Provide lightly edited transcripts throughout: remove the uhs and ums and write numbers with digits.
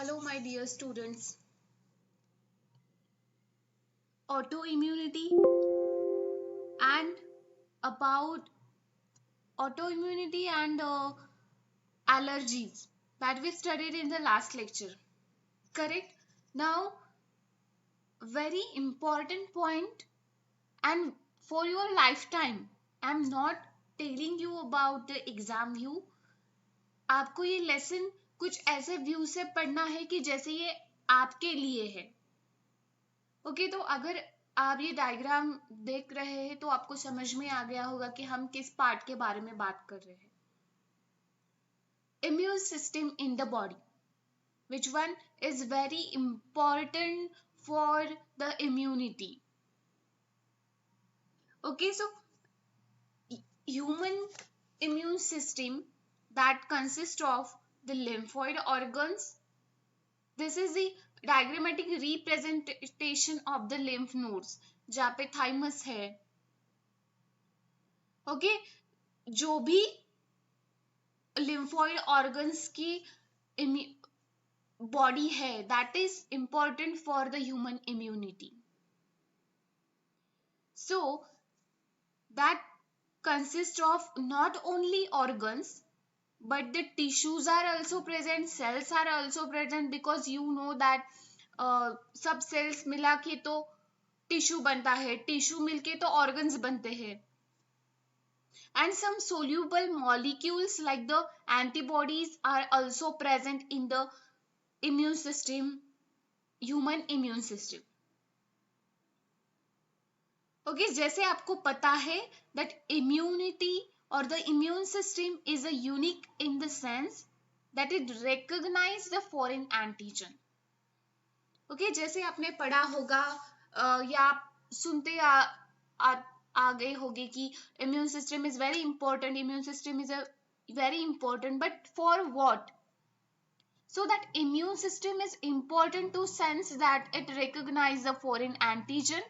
Hello, my dear students. Autoimmunity and about autoimmunity and allergies that we studied in the last lecture. Correct? Now, very important point and for your lifetime. I'm not telling you about the exam view. आपको ये lesson कुछ ऐसे view से पढ़ना है कि जैसे ये आपके लिए है. ओके तो अगर आप ये डायग्राम देख रहे हैं तो आपको समझ में आ गया होगा कि हम किस पार्ट के बारे में बात कर रहे हैं. Immune system in the body, which one is very important for the immunity. Okay, so human immune system that consists of the lymphoid organs. This is the diagrammatic representation of the lymph nodes जहाँ पे thymus है. Okay जो भी lymphoid organs की body है that is important for the human immunity. So that consists of not only organs but the tissues are also present, cells are also present, because you know that सब cells मिला के तो tissue बनता है, tissue मिलके तो organs बनते हैं. And some soluble molecules like the antibodies are also present in the immune system, human immune system. Okay, जैसे आपको पता है that immunity or the immune system is a unique in the sense that it recognize the foreign antigen. Okay, जैसे आपने पढ़ा होगा या सुनते आ गए होगे कि immune system is very important, immune system is a very important, but for what? So that immune system is important to sense that it recognize the foreign antigen,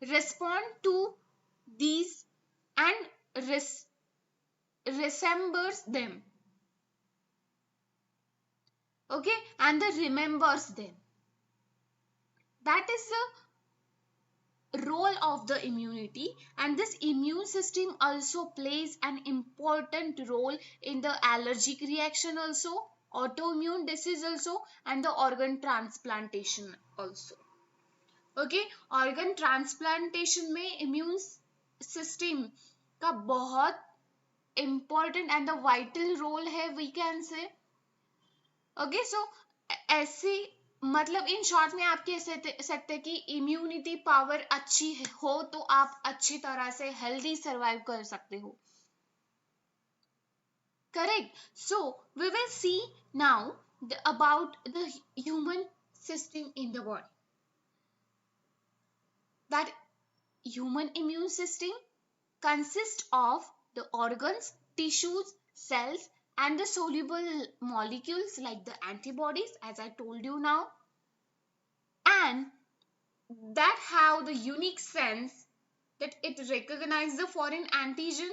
respond to these and resembles them. Okay, and the remembers them. That is the role of the immunity, and this immune system also plays an important role in the allergic reaction also, autoimmune disease also, and the organ transplantation also. Okay organ transplantation में immune system का बहुत important and the vital role है, we can say. Okay so ऐसे मतलब in short में आप कह सकते कि इम्यूनिटी पावर अच्छी हो तो आप अच्छी तरह से हेल्दी सर्वाइव कर सकते हो. Correct. So we will see now about the human system in the body. That human immune system consists of the organs, tissues, cells, and the soluble molecules like the antibodies, as I told you now, and that have the unique sense that it recognizes the foreign antigen,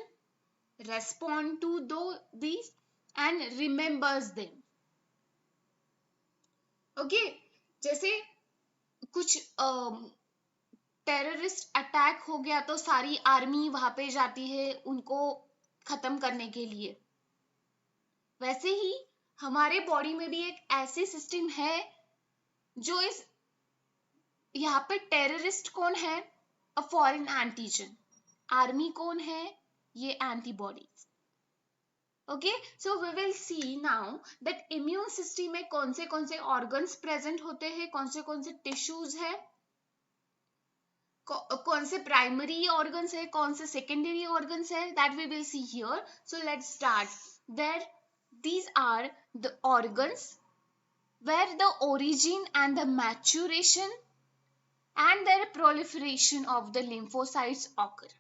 respond to these, and remembers them. Okay, जैसे कुछ terrorist attack हो गया तो सारी army वहां पे जाती है उनको खत्म करने के लिए. वैसे ही हमारे बॉडी में भी एक ऐसी सिस्टम है जो इस यहाँ पे टेररिस्ट कौन है? A foreign antigen. आर्मी कौन है? ये antibodies. Okay so we will see now that immune system में कौन से ऑर्गन्स प्रेजेंट होते हैं, कौन से टिश्यूज है, कौन से प्राइमरी ऑर्गन्स है, कौन से सेकेंडरी ऑर्गन्स है, that we will see here. So let's start. There these are the organs where the origin and the maturation and their proliferation of the lymphocytes occur.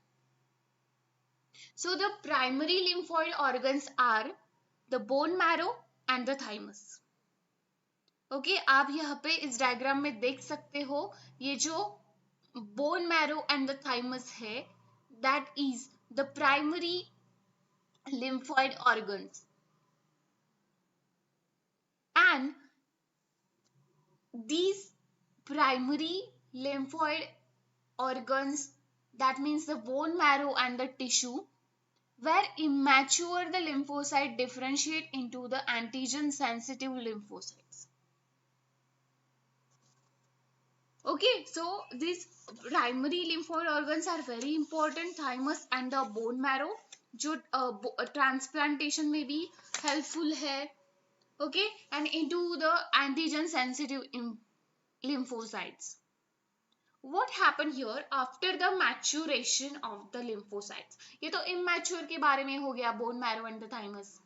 So the primary lymphoid organs are the bone marrow and the thymus. Okay, आप यहाँ पे इस diagram में देख सकते हो ये जो bone marrow and the thymus है, that is the primary lymphoid organs. And primary lymphoid organs, that means the bone marrow and the tissue, where immature the lymphocyte differentiate into the antigen sensitive lymphocytes. Okay, so these primary lymphoid organs are very important, thymus and the bone marrow, जो transplantation में भी helpful है. Okay, and into the antigen sensitive lymphocytes. What happened here after the maturation of the lymphocytes? ये तो immature के बारे में हो गया, bone marrow and the thymus.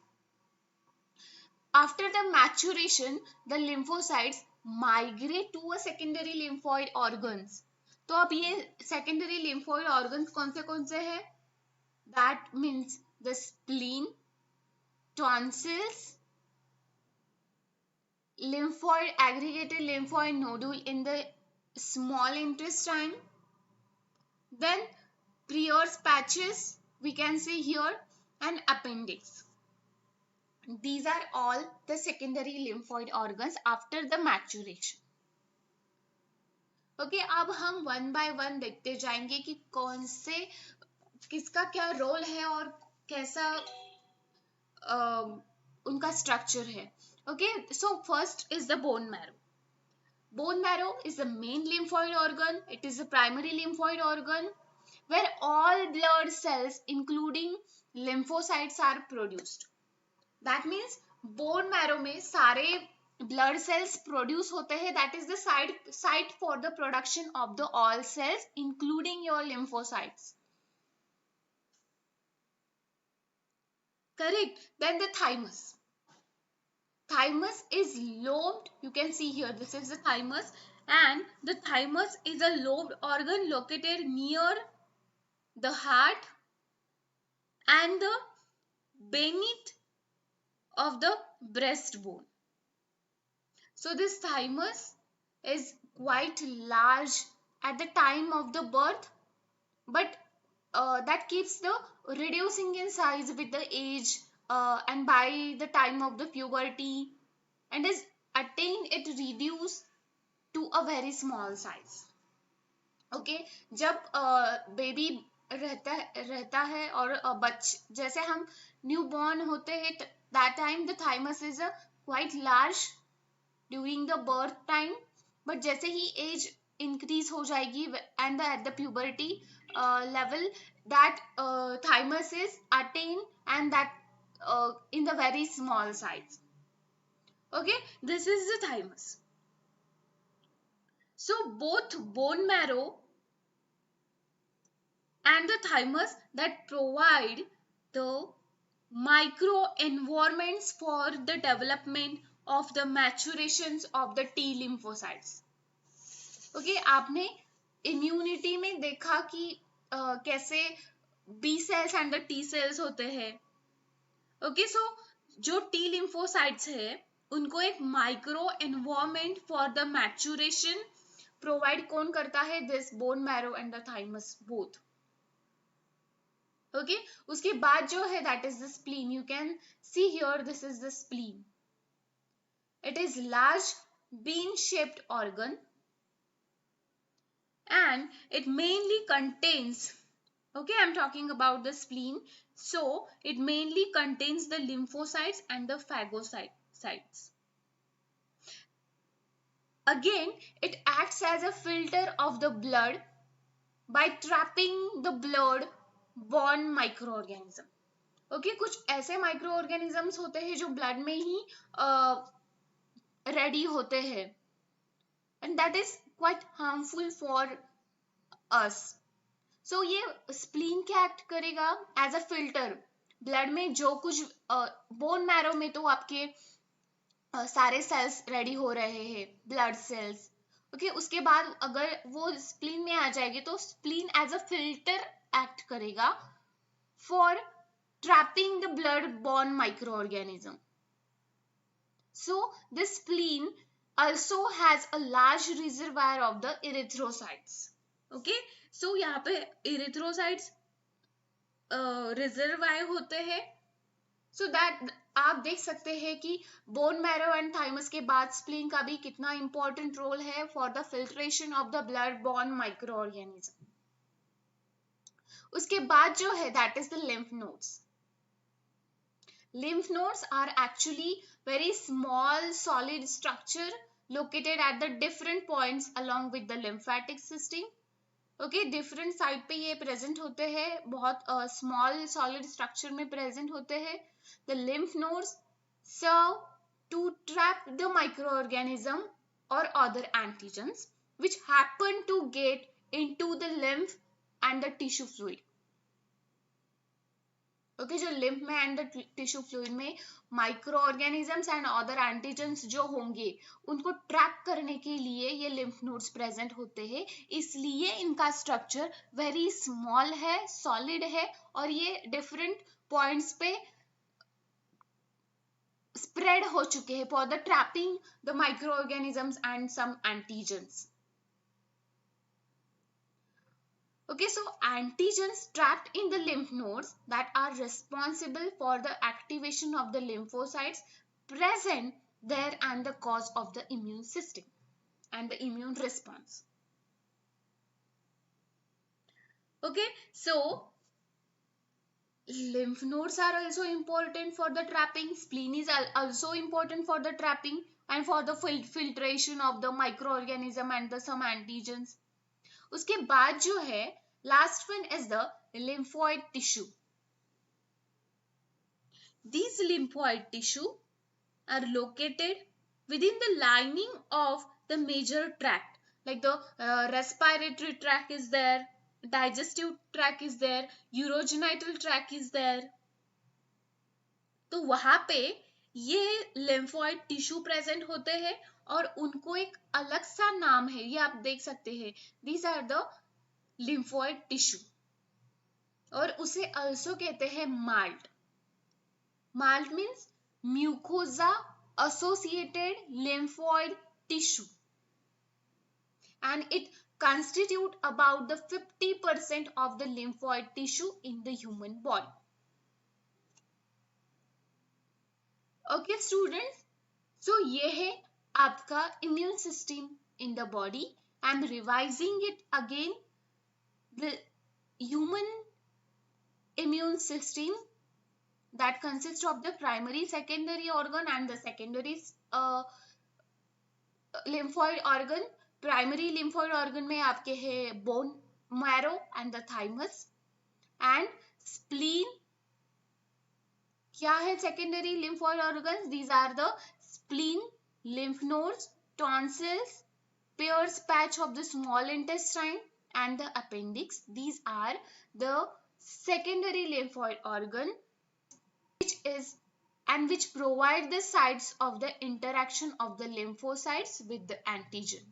After the maturation, the lymphocytes migrate to a secondary lymphoid organs. तो अब ये secondary lymphoid organs कौन से हैं? That means the spleen, tonsils, lymphoid aggregated lymphoid nodule in the small intestine, then Prier's patches we can see here, and appendix. These are all the secondary lymphoid organs after the maturation. Okay, अब हम one by one देखते जाएंगे कि कौन से किसका क्या role है और कैसा उनका स्ट्रक्चर है. Okay, so first is the bone marrow. Bone marrow is the main lymphoid organ. It is a primary lymphoid organ where all blood cells including lymphocytes are produced. That means bone marrow में सारे blood cells produce होते हैं. That is the site for the production of the all cells including your lymphocytes. Correct. Then the thymus. Thymus is lobed. You can see here, this is the thymus, and the thymus is a lobed organ located near the heart and the beneath of the breastbone. So this thymus is quite large at the time of the birth, but that keeps the reducing in size with the age and by the time of the puberty, and is attained it reduce to a very small size. Okay, जब baby रहता है और जैसे हम new born होते हैं, that time the thymus is quite large during the birth time, but जैसे ही age increase हो जाएगी and at the puberty level, that thymus is attained and that in the very small size. Okay, this is the thymus. So both bone marrow and the thymus that provide the micro environments for the development of the maturations of the T lymphocytes. Okay, आपने immunity में देखा कि कैसे B cells and the T cells होते हैं. Okay, so जो T lymphocytes है उनको एक micro environment for the maturation provide कौन करता है? This bone marrow and the thymus both. Okay, उसके बाद जो है that is the spleen. You can see here, this is the spleen. It is large bean shaped organ and it mainly contains, okay, I'm talking about the spleen, so it mainly contains the lymphocytes and the phagocytes. Again, it acts as a filter of the blood by trapping the blood borne microorganism. Okay, कुछ ऐसे microorganisms होते हैं जो blood में ही ready होते हैं, and that is quite harmful for us. So ये spleen क्या act करेगा? As a filter. blood में जो कुछ bone marrow में तो आपके सारे cells ready हो रहे हैं, blood cells. Okay, उसके बाद अगर वो spleen में आ जाएगी तो spleen as a filter act करेगा for trapping the blood-borne microorganism. So this spleen also has a large reservoir of the erythrocytes. Okay, so यहाँ पे erythrocytes reservoir होते हैं सो दैट आप देख सकते हैं कि बोन मैरो एंड थाइमस के बाद स्प्लीन का भी कितना इंपॉर्टेंट रोल है for the filtration of the blood born micro organism. उसके बाद जो है that is the lymph nodes. Lymph nodes are actually very small solid structure located at the different points along with the lymphatic system. Okay, different side पे ये present होते हैं, बहुत small solid structure में present होते हैं. The lymph nodes serve to trap the microorganism or other antigens which happen to get into the lymph and the tissue fluid. Okay जो lymph में एंड टिश्यू फ्लूइड में micro organisms and other antigens जो होंगे उनको trap करने के लिए ये लिम्फ नोड्स प्रेजेंट होते हैं, इसलिए इनका स्ट्रक्चर वेरी स्मॉल है, सॉलिड है और ये डिफरेंट पॉइंट्स पे स्प्रेड हो चुके हैं for the trapping the micro organisms and some antigens. Okay, so antigens trapped in the lymph nodes that are responsible for the activation of the lymphocytes present there and the cause of the immune system and the immune response. Okay, so lymph nodes are also important for the trapping. Spleen is also important for the trapping and for the filtration of the microorganism and the some antigens. उसके बाद जो है last one is the lymphoid tissue. These lymphoid tissue are located within the lining of the major tract, like the respiratory tract is there, digestive tract is there, urogenital tract is there. तो वहां पे ये lymphoid tissue present होते हैं और उनको एक अलग सा नाम है, ये आप देख सकते हैं, these are the lymphoid tissue और उसे also कहते हैं MALT. MALT means mucosa associated lymphoid tissue and it constitute about the 50% of the lymphoid tissue in the human body. Okay students, so ये है आपका immune system in the body. I'm revising it again. The human immune system that consists of the primary secondary organ and the secondary lymphoid organ. Primary lymphoid organ में आपके है bone marrow and the thymus and spleen. क्या है secondary lymphoid organs? These are the spleen, lymph nodes, tonsils, Peyer's patch of the small intestine and the appendix. These are the secondary lymphoid organ which provide the sites of the interaction of the lymphocytes with the antigen.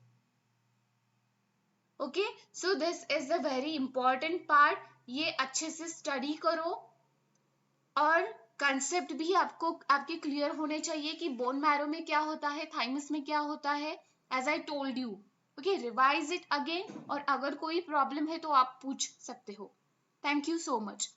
Okay, so this is a very important part. ये अच्छे से study करो और concept भी आपको आपके clear होने चाहिए कि बोन मैरो में क्या होता है, थाइमस में क्या होता है, as I told you. Okay, revise it again और अगर कोई प्रॉब्लम है तो आप पूछ सकते हो. Thank you so much.